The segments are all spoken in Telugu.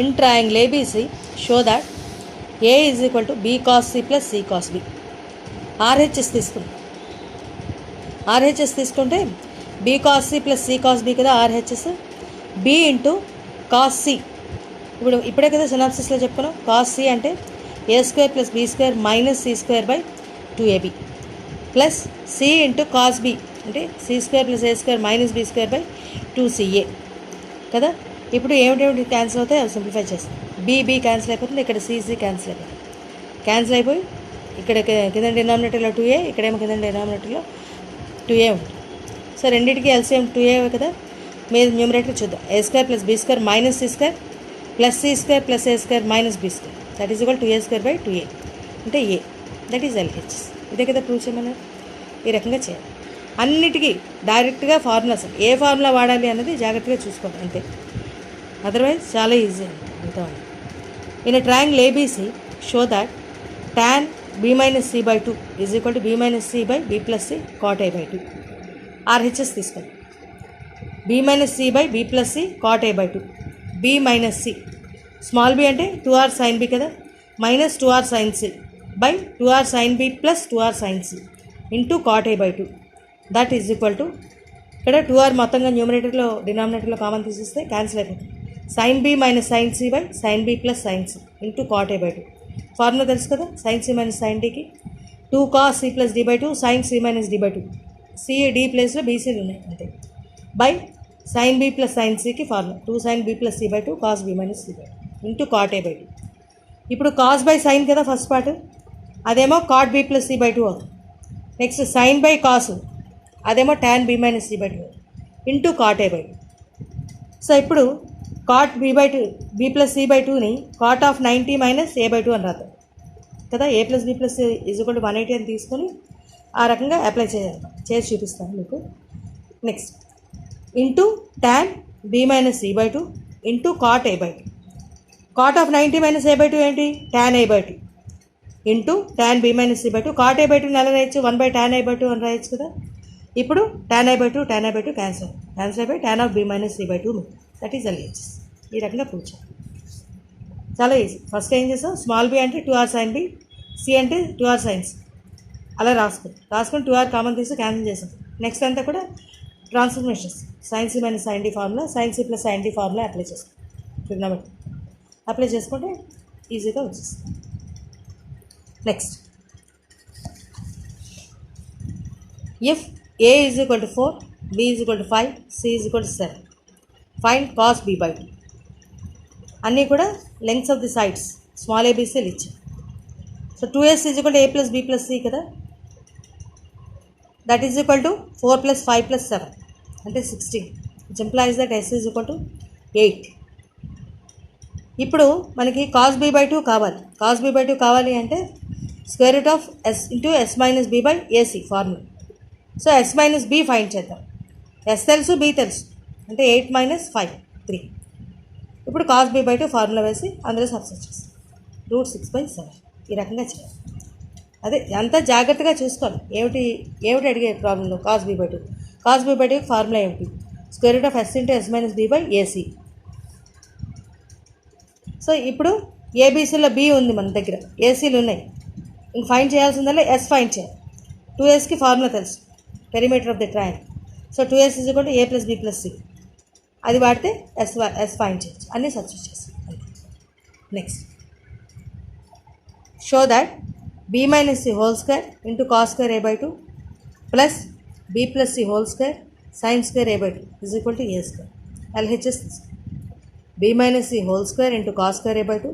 In triangle ABC show that A is equal to B cos C plus C cos B. RHS తీసుకుంటాం. ఆర్హెచ్ఎస్ తీసుకుంటే B cos C plus C cos B కదా RHS. B into cos C, ఇప్పుడే కదా సినాప్సిస్లో చెప్పుకున్నాం. కాస్ సి అంటే ఏ square plus be square minus C square by 2ab plus C into cos B అంటే C square plus A square minus be square by 2ca కదా. ఇప్పుడు ఏమిటేమిటి క్యాన్సిల్ అవుతాయి అవి సింప్లిఫై చేస్తాం. బీ క్యాన్సిల్ అయిపోతుంది, ఇక్కడ సిసి క్యాన్సిల్ అయిపోతుంది. క్యాన్సిల్ అయిపోయి ఇక్కడ కింద డినామినేటర్లో 2a, ఇక్కడేమో కింద డినామినేటర్లో 2a ఉంటుంది. సో రెండింటికి ఎల్సిఎం 2a కదా. మీరు న్యూమరేటర్ చూద్దాం. A square plus be square minus C square plus C square plus A square minus be square that is equal 2a square by 2a అంటే ఏ, దట్ ఈజ్ ఎల్హెచ్. ఇదే కదా ప్రూవ్ చేయమన్నారు. ఈ రకంగా చేయాలి. అన్నిటికీ డైరెక్ట్గా ఫార్ములాస్, ఏ ఫార్ములా వాడాలి అన్నది జాగ్రత్తగా చూసుకోండి అంతే. అదర్వైజ్ చాలా ఈజీ అంతా. In triangle ABC show that tan b minus C by 2 is equal to b minus C by b plus c cot a by 2. RHS తీసుకోండి. b minus C by b plus c cot a by 2. b minus c small b అంటే 2r సైన్ b కదా, minus 2r sine C by 2r sine b plus 2r sine C into cot a by 2 that is equal to ఇక్కడ 2r మొత్తంగా న్యూమరేటర్లో డినామినేటర్లో కామన్ తీసిస్తే క్యాన్సిల్ అయిపోతుంది. Sine B minus sine C by sine B plus sine C into cot a by 2. Formula తెలుసు కదా, సైన్ సి మైనస్ సైన్ డీకి 2 cos C plus D by 2 sine C minus D by 2. C D ప్లేస్లో బీసీలు ఉన్నాయి అంతే. By sine B plus sine సికి formula 2 sine B plus C by 2 cos B minus C by 2 into cot a by 2. ఇప్పుడు కాస్ బై సైన్ కదా ఫస్ట్ పార్ట్, అదేమో cot B plus C by 2 అవుతుంది. నెక్స్ట్ సైన్ బై కాస్, అదేమో tan b minus C by 2 into cot a by 2. So ఇప్పుడు cot b by 2 b plus C by 2ని cot of 90 minus a by 2 అని రాద్దాం కదా. a plus b plus is equal to 180 అని తీసుకొని ఆ రకంగా అప్లై చేసి చూపిస్తాను మీకు. Next into tan b minus C by 2 into cot a by 2. Cot of 90 minus a by 2 ఏంటి, tan a by 2 into tan b minus C by 2. Cot a by 2 ఎలా రాయొచ్చు, 1 బై tan a బై 2 అని రాయొచ్చు కదా. ఇప్పుడు tan a by 2 tan a by 2 cancel అయిపోయి tan of b minus C by 2 that is LHS. ఈ రకంగా ప్రూవ్ చేయాలి. చాలా ఈజీ. ఫస్ట్ ఏం చేస్తాం, స్మాల్ బి అంటే 2r సైన్ బి, సి అంటే 2r సైన్స్ అలా రాసుకొని 2r కామన్ తీసి క్యాన్సిల్ చేసాం. నెక్స్ట్ అంతా కూడా transformations, sine C minus sine D formula, sine C plus sine D formula apply చేస్తాం. ట్రిగ్నోమెట్రీ అప్లై చేసుకుంటే ఈజీగా వచ్చేస్తుంది. Next if a is equal to 4, b is equal to 5, c is equal to 7, find cos b by 2. అన్నీ కూడా lengths of the sides small ఏబీసీలు ఇచ్చాయి. So 2s is equal to a plus b plus c కదా, that is equal to 4 plus 5 plus 7 అంటే 16, which implies that s is equal to 8. ఇప్పుడు మనకి కాస్ b బై 2 కావాలి. కాస్ b బై 2 కావాలి అంటే square root of s into s minus b by ac formula. So s minus b find చేద్దాం. s తెలుసు, b తెలుసు అంటే 8 మైనస్ 5 3. ఇప్పుడు కాస్ b బై 2 ఫార్ములా వేసి అందులో సబ్స్టిట్యూట్ చేస్తాం. రూట్ 6/7. ఈ రకంగా చేయాలి. అదే అంతా జాగ్రత్తగా చూసుకోవాలి. ఏమిటి అడిగే ప్రాబ్లంలో cos b by 2. Cos b by 2 formula ఏమిటి, square root of s into s minus b by ac. So ఇప్పుడు ఏబీసీలో b ఉంది మన దగ్గర, ఏసీలు ఉన్నాయి. ఇంక ఫైండ్ చేయాల్సిందల్లా s ఫైండ్ చేయాలి. 2sకి ఫార్ములా తెలుసు, perimeter of the triangle. So 2s is equal to a plus b plus c. అది వాడితే s ఫైండ్ చేయొచ్చు. అన్నీ సబ్స్టిట్యూట్ చేస్తాం. Next show that b minus c whole square into cos square a by 2 plus b plus c whole square sine square a by 2 is equal to a square. LHS b minus c whole square into cos square a by 2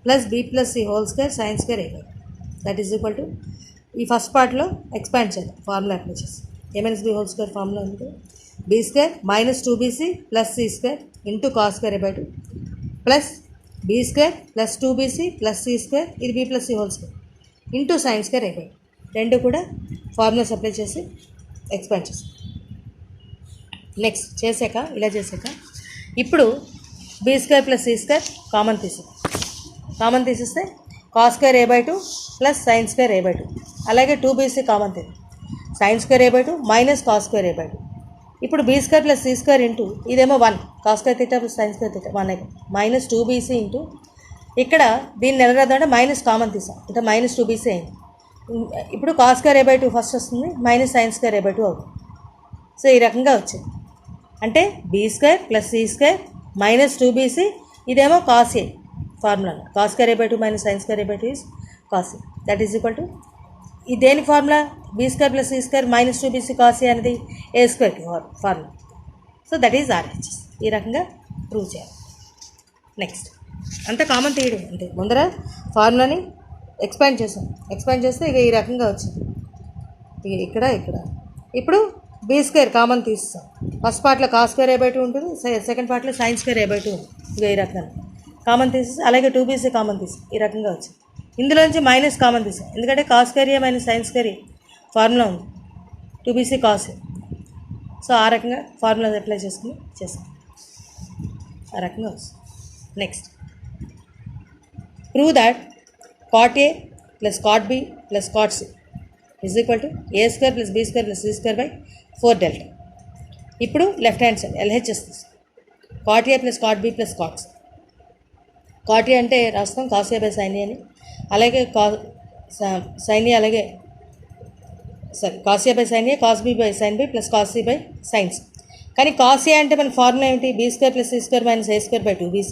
plus b plus c whole square sine square a by 2 that is equal to, ఈ ఫస్ట్ పార్ట్లో ఎక్స్పాండ్ చేద్దాం. ఫార్ములా అప్లై చేస్తాం. a minus b whole square formula ఉంది, b square minus 2bc plus c square into cos square a by 2 plus b square plus 2bc plus c square, ఇది b plus c whole square into sine square a by 2. రెండు కూడా ఫార్ములాస్ అప్లై చేసి ఎక్స్పాండ్ చేస్తాం. నెక్స్ట్ ఇలా చేశాక ఇప్పుడు b square plus c square common తీసేస్తే cos square a by 2 plus sine square a by 2, అలాగే 2bc కామన్ తీసి sine square a by 2 minus cos square a by 2 ఇప్పుడు b square plus C square into ఇదేమో 1 cos square theta plus sine square theta 1 minus 2bc into ఇక్కడ దీన్ని ఎలా రాద్దామంటే మైనస్ కామన్ తీసాం అంటే మైనస్ 2bc అయింది. ఇప్పుడు కాస్ స్క్వేర్ a/2 ఫస్ట్ వస్తుంది మైనస్ సైన్ స్క్వేర్ a/2 అవుతుంది. సో ఈ రకంగా వచ్చింది. అంటే b square plus C square minus 2bc ఇదేమో cos a formula cos square a/2 minus sine square a/2 is cos a that is equal to ఈ దేని formula b square plus C square minus 2bc cos a అనేది ఏ స్క్వేర్కి formula. So that is RHS. ఈ రకంగా ప్రూవ్ చేయాలి. నెక్స్ట్ అంత కామన్ తీయడం అంతే. ముందర ఫార్ములాని ఎక్స్పాండ్ చేసాం. ఎక్స్పాండ్ చేస్తే ఇక ఈ రకంగా వచ్చింది. ఇక్కడ ఇప్పుడు బీ స్క్వేర్ కామన్ తీస్తాం. ఫస్ట్ పార్ట్లో కాస్ స్క్వేర్ a/2 ఉంటుంది, సెకండ్ పార్ట్లో సైన్ స్క్వేర్ a/2 ఉంటుంది. ఇక ఈ రకంగా కామన్ తీసేసి అలాగే 2bc కామన్ తీసాం. ఈ రకంగా వచ్చింది. ఇందులోంచి మైనస్ కామన్ తీసాం ఎందుకంటే కాస్ స్క్వేర్ ఏ మైనస్ సైన్ స్క్వేర్ ఫార్ములా ఉంది 2bc కాస్ ఏ. సో ఆ రకంగా ఫార్ములా అప్లై చేసుకుని చేసాం. ఆ రకంగా వస్తుంది. Next prove that cot a plus cot b plus cot c is equal to a square plus b square plus c square by 4 delta. ఇప్పుడు లెఫ్ట్ హ్యాండ్ సైడ్ LHS తీసుకో. cot a plus cot b plus cot c. cot a అంటే రాస్తాం cos a by sine a అని, అలాగే సైన్ ఏ అలాగే cos a by sine a, cos b by sine B plus cos c by sines. కానీ కాస్ ఏ అంటే మన ఫార్ములా ఏమిటి b square plus C square minus a square by 2bc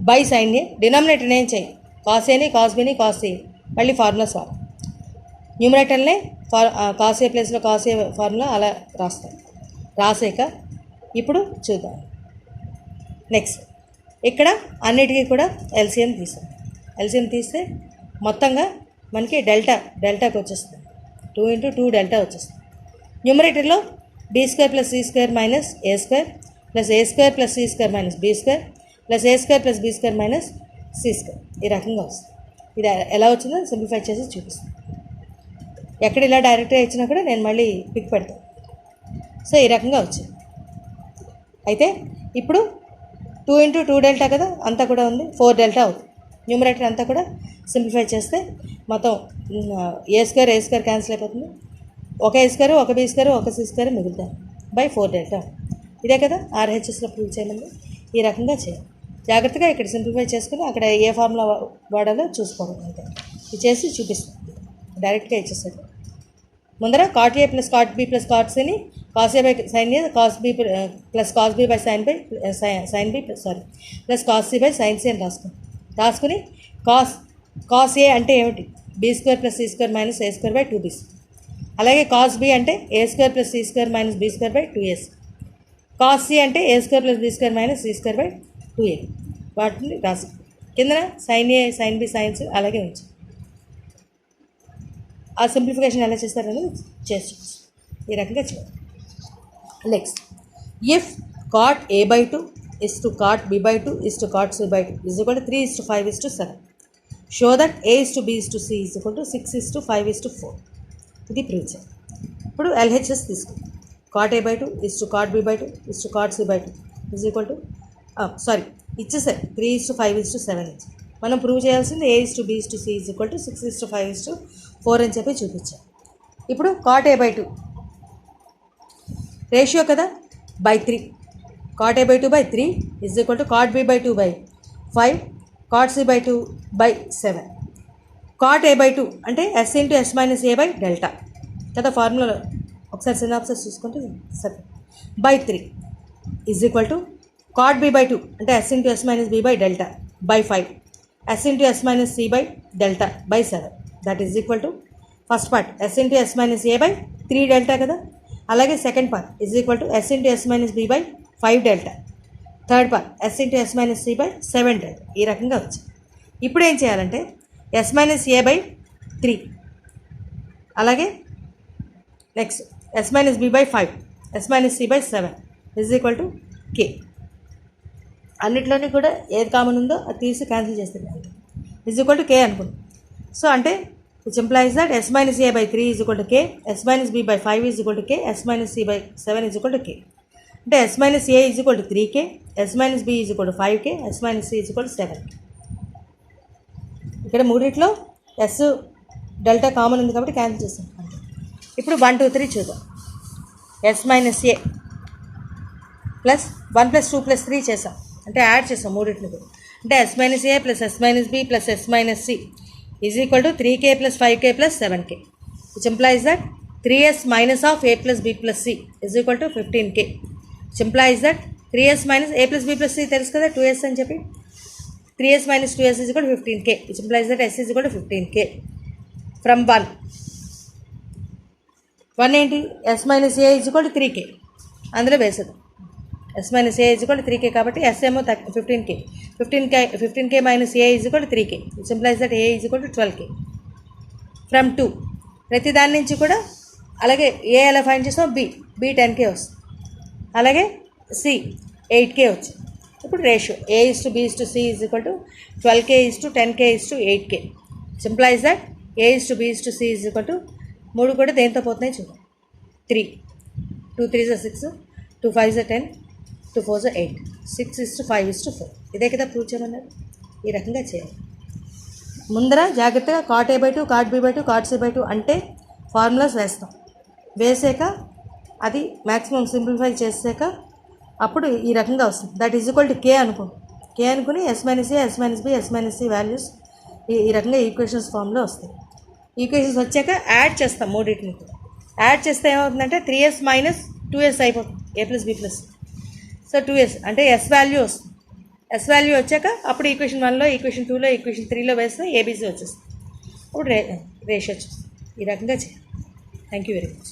by sine a. Denominator ఏం చేయి కాస్ ఏని కాస్ బిని కాస్ ఏ మళ్ళీ ఫార్ములా సార్ న్యూమరేటర్నే కాస్ ఏ ప్లేస్లో కాస్ ఏ ఫార్ములా అలా రాస్తాం. రాసాక ఇప్పుడు చూద్దాం. నెక్స్ట్ ఇక్కడ అన్నిటికీ కూడా ఎల్సిఎం తీసాం. ఎల్సిఎం తీస్తే మొత్తంగా మనకి డెల్టాకి వచ్చేస్తుంది. 2 × 2 డెల్టా వచ్చేస్తుంది. న్యూమరేటర్లో b square plus C square minus a square plus A square plus C square minus be square plus A square plus be square minus C square ఈ రకంగా వస్తుంది. ఇది ఎలా వచ్చిందో సింప్లిఫై చేసి చూపిస్తాను. ఎక్కడ ఇలా డైరెక్ట్గా ఇచ్చినా కూడా నేను మళ్ళీ పిక్ పెడతాను. సో ఈ రకంగా వచ్చింది. అయితే ఇప్పుడు 2 × 2 డెల్టా కదా అంతా కూడా ఉంది 4 డెల్టా అవుతుంది. న్యూమరేటర్ అంతా కూడా సింప్లిఫై చేస్తే మొత్తం ఏ స్క్వేర్ క్యాన్సిల్ అయిపోతుంది. ఒక ఏ స్క్వేర్ ఒక బీ స్క్వేర్ ఒక సి స్క్వేర్ మిగులుతాయి బై 4 డెల్టా. ఇదే కదా ఆర్హెచ్ఎస్లో ప్రూవ్ చేయమని. ఈ రకంగా చేయాలి. జాగ్రత్తగా ఇక్కడ సింప్లిఫై చేసుకుని అక్కడ ఏ ఫార్ములా వాడాలో చూసుకోవాలి. అంతే ఇది చేసి చూపిస్తాం. డైరెక్ట్గా ఇచ్చేస్తాడు. ముందర cot a plus cot b plus cot c ని cos a by sine a cos b plus cos b by sine B plus cos c by sine c అని రాసుకుని కాస్ ఏ అంటే ఏమిటి b square plus C square minus a square by 2bc. అలాగే కాస్ బి అంటే ఏ square plus C square minus be square by 2ac. Cos C అంటే ఏ square plus be square minus C square by 2a. వాటిని రాసి కింద సైన్ ఏ సైన్ బి సైన్స్ అలాగే ఉంచు. ఆ సింప్లిఫికేషన్ ఎలా చేస్తారనేది చేసి ఈ రకంగా చేయాలి. Next if cot a/2 is to cot b/2 is to cot c/2 is equal to 3:5:7. Show that a is to b is to c is equal to 6:5:4. ఇది ప్రూవ్ చేయాలి. ఇప్పుడు LHS తీసుకుంటాం. cot a/2 is to cot b/2 is to cot c/2 is equal to ఇచ్చేసారు 3:5:7 ఇచ్చి మనం ప్రూవ్ చేయాల్సింది a is to b is to c is equal to 6:5:4 అని చెప్పి చూపించాం. ఇప్పుడు cot a/2 రేషియో కదా by 3 cot a/2 by 3 is equal to cot b/2 by 5 cot c/2 by 7. cot a/2 అంటే s into s minus A by delta కదా ఫార్ములాలో ఒకసారి సినాప్సిస్ చూసుకుంటే సరే by 3 is equal to cot b/2 అంటే s into s minus b by delta by 5 s into s minus c by delta by 7 that is equal to first part s into s minus A by 3 delta కదా. అలాగే second part is equal to s into s minus b by 5 delta. Third part s into s minus c by 7 delta. ఈ రకంగా వచ్చింది. ఇప్పుడు ఏం చేయాలంటే s మైనస్ ఏ బై 3 అలాగే next s minus b by 5 s minus c by 7 is equal to k. అన్నిట్లోని కూడా ఏది కామన్ ఉందో అది తీసి క్యాన్సిల్ చేస్తుంది ఈజ్ ఈక్వల్ టు k అనుకుంటాం. సో అంటే which implies that s minus a by 3 is equal to k, s minus b by 5 is equal to k, s minus c by 7 is equal to k. అంటే s minus a is equal to 3k, s minus b is equal to 5k, s minus c is equal to 7. ఇక్కడ మూడిట్లో s డెల్టా కామన్ ఉంది కాబట్టి క్యాన్సిల్ చేస్తాం. ఇప్పుడు 1 2 3 చూద్దాం. s మైనస్ a ప్లస్ 1 + 2 + 3 చేసాం, అంటే యాడ్ చేసాం మూడింటిని కూడా. అంటే S - A + S - B + S - C is equal to 3K + 5K + 7K, which implies that 3S - of A + B + C is equal to 15K, which implies that 3S - A + B + C తెలుసు కదా 2S అని చెప్పి. 3S - 2S is equal to 15K, which implies that S is equal to 15K from 1 ఏంటి S - A is equal to 3K, అందులో వేసేది S - A is equal to 3K కాబట్టి S ఏమో 15K, 15K - A is equal to 3K, which implies that A is equal to 12K from 2. ప్రతి దాని నుంచి కూడా అలాగే A ఎలా ఫైండ్ చేస్తాం, B 10K వస్తుంది, అలాగే C 8K వచ్చింది. ఇప్పుడు ratio A/B/C is equal to 12K/10K/8K, which implies that A/B/C is equal to 3 కూడా దేంతో పోతున్నాయి చూద్దాం. 3, 2 3 6, 2 5 10, 2 4 8, 6:5:4. ఇదే కదా ప్రూవ్ చేయమన్నారు. ఈ రకంగా చేయాలి. ముందర జాగ్రత్తగా cot A/2, cot B/2, cot C/2 అంటే ఫార్ములాస్ వేస్తాం. వేసాక అది మ్యాక్సిమం సింప్లిఫై చేసాక అప్పుడు ఈ రకంగా వస్తుంది. That is equal to K అనుకుని S - A, S - B, S - C values ఈ రకంగా ఈక్వేషన్స్ ఫామ్లో వస్తాయి. ఈక్వేషన్స్ వచ్చాక యాడ్ చేస్తాం మూడింటిని. యాడ్ చేస్తే ఏమవుతుందంటే 3S - 2S అయిపోతుంది, A + B +. సో 2S అంటే S వాల్యూ వస్తుంది. S వాల్యూ వచ్చాక అప్పుడు ఈక్వేషన్ 1లో, ఈక్వేషన్ 2లో, ఈక్వేషన్ 3లో వేస్తే ABC వచ్చేస్తుంది. అప్పుడు రేషియో వచ్చేస్తుంది. ఈ రకంగా చేయాలి. Thank you very much.